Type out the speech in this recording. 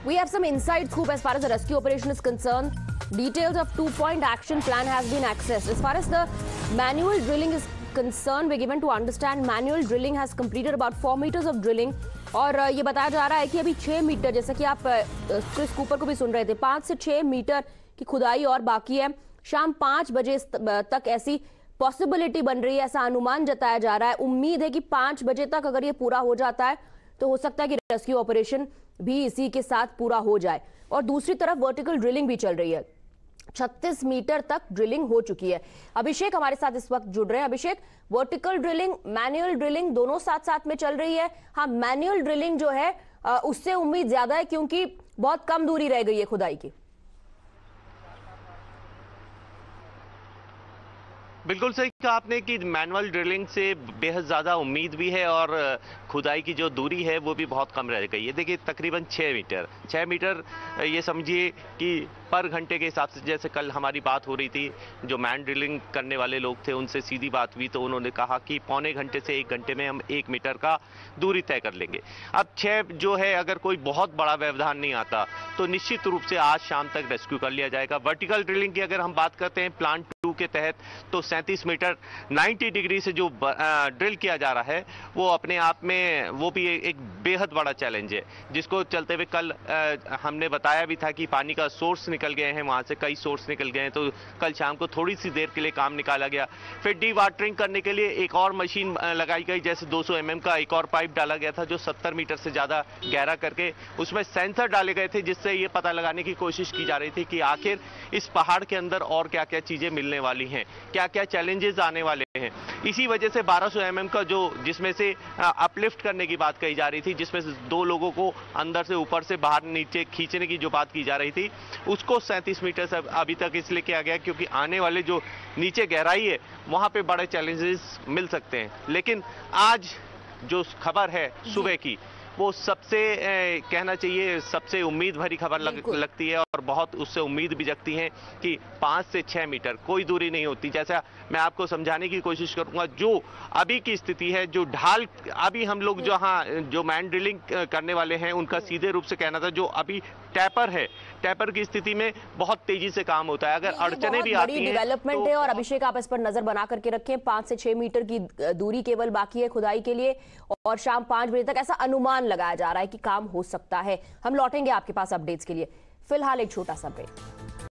We have some inside scoop as far as the rescue operation is concerned. Details of 2-point action plan has been accessed. As far as the manual drilling is concerned, we're given to understand manual drilling has completed about 4 meters of drilling. और ये बताया जा रहा है कि अभी 6 metre, जैसा कि आप क्रिस कूपर को भी सुन रहे थे, 5 से 6 मीटर की खुदाई और बाकी है। शाम 5 बजे तक ऐसी पॉसिबिलिटी बन रही है, ऐसा अनुमान जताया जा रहा है। उम्मीद है कि 5 बजे तक अगर ये पूरा हो जाता है तो हो सकता है कि रेस्क्यू ऑपरेशन भी इसी के साथ पूरा हो जाए। और दूसरी तरफ वर्टिकल ड्रिलिंग भी चल रही है, 36 मीटर तक ड्रिलिंग हो चुकी है। अभिषेक हमारे साथ इस वक्त जुड़ रहे हैं। अभिषेक, वर्टिकल ड्रिलिंग, मैनुअल ड्रिलिंग दोनों साथ साथ में चल रही है। हाँ, मैनुअल ड्रिलिंग जो है उससे उम्मीद ज्यादा है क्योंकि बहुत कम दूरी रह गई है खुदाई की। बिल्कुल सही कहा आपने कि मैनुअल ड्रिलिंग से बेहद ज़्यादा उम्मीद भी है और खुदाई की जो दूरी है वो भी बहुत कम रह गई है। देखिए तकरीबन 6 मीटर ये समझिए कि पर घंटे के हिसाब से, जैसे कल हमारी बात हो रही थी, जो मैन ड्रिलिंग करने वाले लोग थे उनसे सीधी बात हुई तो उन्होंने कहा कि पौने घंटे से 1 घंटे में हम 1 मीटर का दूरी तय कर लेंगे। अब 6 जो है, अगर कोई बहुत बड़ा व्यवधान नहीं आता तो निश्चित रूप से आज शाम तक रेस्क्यू कर लिया जाएगा। वर्टिकल ड्रिलिंग की अगर हम बात करते हैं प्लान 2 के तहत, तो 37 मीटर 90 डिग्री से जो ड्रिल किया जा रहा है वो अपने आप में वो भी एक बेहद बड़ा चैलेंज है, जिसको चलते हुए कल हमने बताया भी था कि पानी का सोर्स निकल गए हैं, वहां से कई सोर्स निकल गए हैं, तो कल शाम को थोड़ी सी देर के लिए काम निकाला गया। फिर डी वाटरिंग करने के लिए एक और मशीन लगाई गई, जैसे 200 mm का एक और पाइप डाला गया था जो 70 मीटर से ज्यादा गहरा करके उसमें सेंसर डाले गए थे, जिससे ये पता लगाने की कोशिश की जा रही थी कि आखिर इस पहाड़ के अंदर और क्या क्या चीजें मिलने वाली हैं, क्या क्या चैलेंजेस आने वाले हैं। इसी वजह से 1200 mm का जो, जिसमें से अपलिफ्ट करने की बात कही जा रही थी, जिसमें से 2 लोगों को अंदर से ऊपर से बाहर नीचे खींचने की जो बात की जा रही थी, उसको 37 मीटर से अभी तक इसलिए किया गया क्योंकि आने वाले जो नीचे गहराई है वहां पे बड़े चैलेंजेस मिल सकते हैं। लेकिन आज जो खबर है सुबह की, वो सबसे कहना चाहिए सबसे उम्मीद भरी खबर लगती है और बहुत उससे उम्मीद भी जगती है कि 5 से 6 मीटर कोई दूरी नहीं होती। जैसा मैं आपको समझाने की कोशिश करूंगा, जो अभी की स्थिति है, जो ढाल अभी हम लोग जो मैन ड्रिलिंग करने वाले हैं उनका सीधे रूप से कहना था, जो अभी टैपर है, टैपर की स्थिति में बहुत तेजी से काम होता है। अगर अड़चने भी आती हैं, डेवलपमेंट है। और अभिषेक, आप इस पर नजर बना करके रखें, 5 से 6 मीटर की दूरी केवल बाकी है खुदाई के लिए और शाम 5 बजे तक ऐसा अनुमान लगाया जा रहा है कि काम हो सकता है। हम लौटेंगे आपके पास अपडेट्स के लिए, फिलहाल एक छोटा सा ब्रेक।